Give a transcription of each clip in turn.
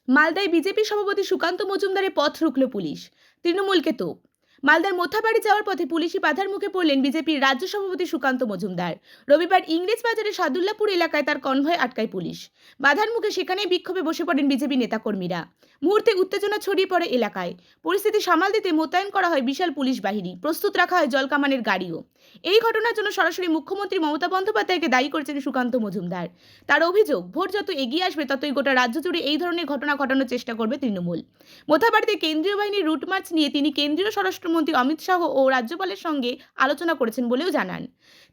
মালদায় বিজেপি সভাপতি সুকান্ত মজুমদারের পথ রুখল পুলিশ। তৃণমূলকে তোপ। মালদার মোথাবাড়ি যাওয়ার পথে পুলিশি বাধার মুখে পড়লেন বিজেপির রাজ্য সভাপতি সুকান্ত মজুমদার। রবিবার ইংরেজ বাজারে সাদুল্লাপুর এলাকায় তার কনভয় আটকায় পুলিশ। বাধার মুখে সেখানেই বিক্ষোভে বসে পড়েন বিজেপি নেতাকর্মীরা। মুহূর্তে উত্তেজনা ছড়িয়ে পড়ে এলাকায়। পরিস্থিতি সামাল দিতে মোতায়েন করা হয় বিশাল পুলিশ বাহিনী, প্রস্তুত রাখা হয় জলকামানের গাড়িও। এই ঘটনার জন্য সরাসরি মুখ্যমন্ত্রী মমতা বন্দ্যোপাধ্যায়কে দায়ী করেছেন সুকান্ত মজুমদার। তার অভিযোগ, ভোট যত এগিয়ে আসবে ততই গোটা রাজ্য জুড়ে এই ধরনের ঘটনা ঘটানোর চেষ্টা করবে তৃণমূল। মোথাবাড়িতে কেন্দ্রীয় বাহিনীর রুট মার্চ নিয়ে তিনি কেন্দ্রীয় স্বরাষ্ট্রমন্ত্রী অমিত শাহ ও রাজ্যপালের সঙ্গে আলোচনা করেছেন বলেও জানান।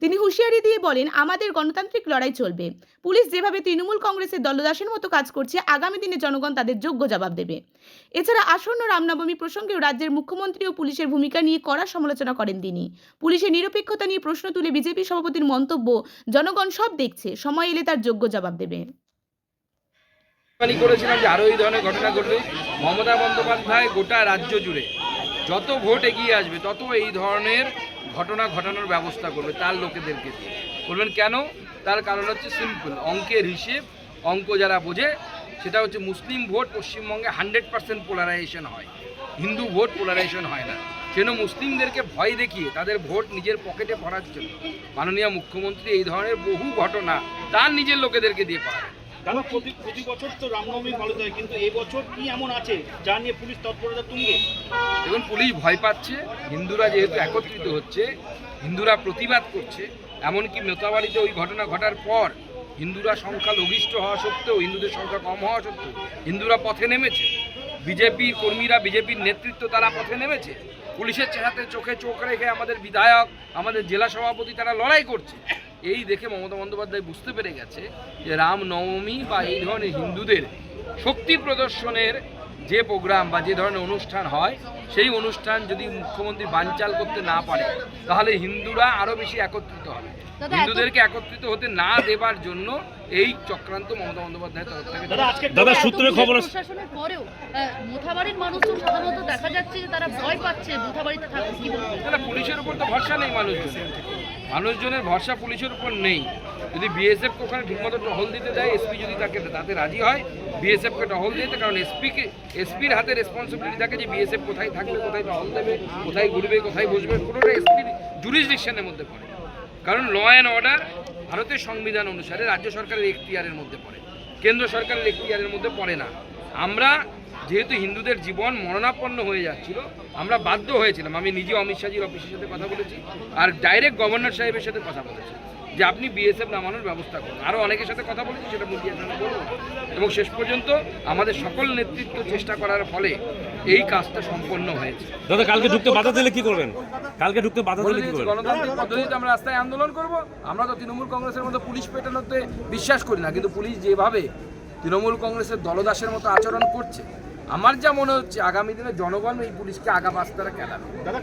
তিনি হুঁশিয়ারি দিয়ে বলেন, আমাদের গণতান্ত্রিক লড়াই চলবে। পুলিশ যেভাবে তৃণমূল কংগ্রেসের দলদাসের মতো কাজ করছে, আগামী দিনে জনগণ তাদের যোগ্য জবাব দেবে। এছাড়া আসন্ন রামনবমী প্রসঙ্গেও রাজ্যের মুখ্যমন্ত্রী ও পুলিশের ভূমিকা নিয়ে কড়া সমালোচনা করেন তিনি। পুলিশের নিরপেক্ষতা নিয়ে প্রশ্ন তুলে বিজেপি সভাপতির মন্তব্য, জনগণ সব দেখছে, সময় এলে তার যোগ্য জবাব দেবে। করেছিলাম যে আরও এই ধরনের ঘটনা ঘটলে মমতা বন্দ্যোপাধ্যায় গোটা রাজ্য জুড়ে যত ভোট এগিয়ে আসবে তত এই ধরনের ঘটনা ঘটানোর ব্যবস্থা করবে তার লোকেদেরকে দিয়ে। বলবেন কেন? তার কারণ হচ্ছে সিম্পল, অঙ্কের হিসেব। অঙ্ক যারা বোঝে সেটা হচ্ছে মুসলিম ভোট পশ্চিমবঙ্গে 100% পোলারাইজেশন হয়, হিন্দু ভোট পোলারাইজেশন হয় না। সেজন্য মুসলিমদেরকে ভয় দেখিয়ে তাদের ভোট নিজের পকেটে ভরার জন্য মাননীয় মুখ্যমন্ত্রী এই ধরনের বহু ঘটনা তার নিজের লোকেদেরকে দিয়ে পারেন। দাদা, প্রতি বছর তো রামনবমী পালিত হয়, কিন্তু এই বছর কি এমন আছে যা নিয়ে পুলিশ তৎপরতা তুলবে? দেখুন, পুলিশ ভয় পাচ্ছে। হিন্দুরা যেহেতু একত্রিত হচ্ছে, হিন্দুরা প্রতিবাদ করছে। এমনকি মোথাবাড়িতে ওই ঘটনা ঘটার পর হিন্দুরা সংখ্যা লঘিষ্ঠ হওয়া সত্ত্বেও, হিন্দুদের সংখ্যা কম হওয়া সত্ত্বেও হিন্দুরা পথে নেমেছে। বিজেপির কর্মীরা, বিজেপির নেতৃত্ব তারা পথে নেমেছে। পুলিশের চেহারাতে চোখে চোখ রেখে আমাদের বিধায়ক, আমাদের জেলা সভাপতি তারা লড়াই করছে। এই দেখে মমতা বন্দ্যোপাধ্যায় বুঝতে পেরে গেছে যে রামনবমী বা এই ধরনের হিন্দুদের শক্তি প্রদর্শনের যে প্রোগ্রাম বা যে ধরনের অনুষ্ঠান হয়, সেই অনুষ্ঠান যদি মুখ্যমন্ত্রী বানচাল করতে না পারে তাহলে হিন্দুরা আরও বেশি একত্রিত হবে। হিন্দুদেরকে একত্রিত হতে না দেবার জন্য এই চক্রান্ত মমতা বন্দ্যোপাধ্যায়ের তরফ থেকে। দাদা, সূত্রে খবর প্রশাসনের পরেও মোথাবাড়ির মানুষজন সাধারণত দেখা যাচ্ছে যে তারা ভয় পাচ্ছে মোথাবাড়িতে থাকতে। কি বলবেন? পুলিশের উপর তো ভরসা নেই মানুষজনের ভরসা পুলিশের উপর নেই। যদি বিএসএফ ওখানে ঠিকমতো টহল দিতে দেয়, এসপি যদি তাতে রাজি হয় বিএসএফকে টহল দিতে, কারণ এসপির হাতে রেসপন্সিবিলিটি থাকে যে বিএসএফ কোথায় থাকবে, কোথায় টহল দেবে, কোথায় ঘুরবে, কোথায় বসবে, পুরোটা এসপির জুরিসডিকশনের মধ্যে পড়ে। কারণ ল অ্যান্ড অর্ডার ভারতের সংবিধান অনুসারে রাজ্য সরকারের এখতিয়ারের মধ্যে পড়ে, কেন্দ্র সরকারের এখতিয়ারের মধ্যে পড়ে না। আমরা যেহেতু হিন্দুদের জীবন মরণাপন্ন হয়ে যাচ্ছিল, আমরা বাধ্য হয়েছিলাম, আমি নিজে অমিত শাহজির অফিসের সাথে কথা বলেছি আর ডাইরেক্ট গভর্নর সাহেবের সাথে কথা বলেছি যে আপনি বিএসএফ নামানোর ব্যবস্থা করুন। আরও অনেকের সাথে কথা বলেছি, সেটা মিডিয়ার সামনে বলবো। এবং শেষ পর্যন্ত আমাদের সকল নেতৃত্ব চেষ্টা করার ফলে এই কাজটা সম্পন্ন হয়েছে। দাদা, কালকে ঢুকতে বাধা দিলে কি করবেন? কালকে ঢুকতে বাধা দিলে কি করবেন? গণতান্ত্রিক পদ্ধতিতে আমরা রাস্তায় আন্দোলন করব। আমরা তো তৃণমূল কংগ্রেসের মতো পুলিশ পেটানোতে বিশ্বাস করি না, কিন্তু পুলিশ যেভাবে তৃণমূল কংগ্রেসের দলদাসের মতো আচরণ করছে, আমার যা মনে হচ্ছে আগামী দিনে জনগণ এই পুলিশকে আগা পাস্তারা কেলাবে। দাদা,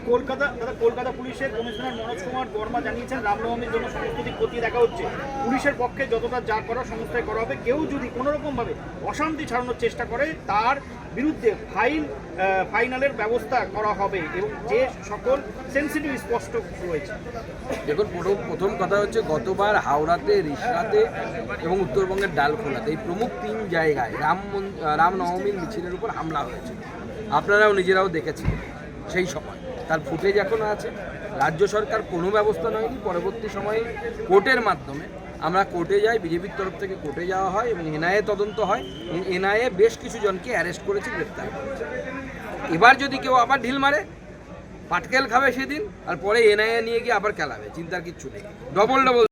কলকাতা পুলিশের কমিশনার মনোজ কুমার বর্মা জানিয়েছেন রামনবমীর জন্য সমস্ত দিক খতিয়ে দেখা হচ্ছে। পুলিশের পক্ষে যতটা যা করার সংস্থায় করা হবে, কেউ যদি কোনোরকমভাবে অশান্তি ছড়ানোর চেষ্টা করে তার বিরুদ্ধে ফাইনালের ব্যবস্থা করা হবে এবং যে সকল সেন্সিটিভ স্পষ্ট রয়েছে। দেখুন, প্রথম কথা হচ্ছে গতবার হাওড়াতে, রিষড়াতে এবং উত্তরবঙ্গের ডালখোলাতে এই প্রমুখ 3 জায়গায় রামনবমীর মিছিলের উপর হামলা হয়েছে। আপনারাও নিজেরাও দেখেছেন সেই সময়, তার ফুটেজ এখনও আছে। রাজ্য সরকার কোনো ব্যবস্থা নেয়নি। পরবর্তী সময়ে কোর্টের মাধ্যমে আমরা কোর্টে যাই, বিজেপির তরফ থেকে কোর্টে যাওয়া হয় এবং এনআইএ তদন্ত হয় এবং এনআইএ বেশ কিছু জনকে অ্যারেস্ট করেছে, গ্রেপ্তার করেছে। এবার যদি কেউ আবার ঢিল মারে, পাটকেল খাবে সেদিন, আর পরে এনআইএ নিয়ে গিয়ে আবার খেলাবে, চিন্তার কিচ্ছু নেই। ডবল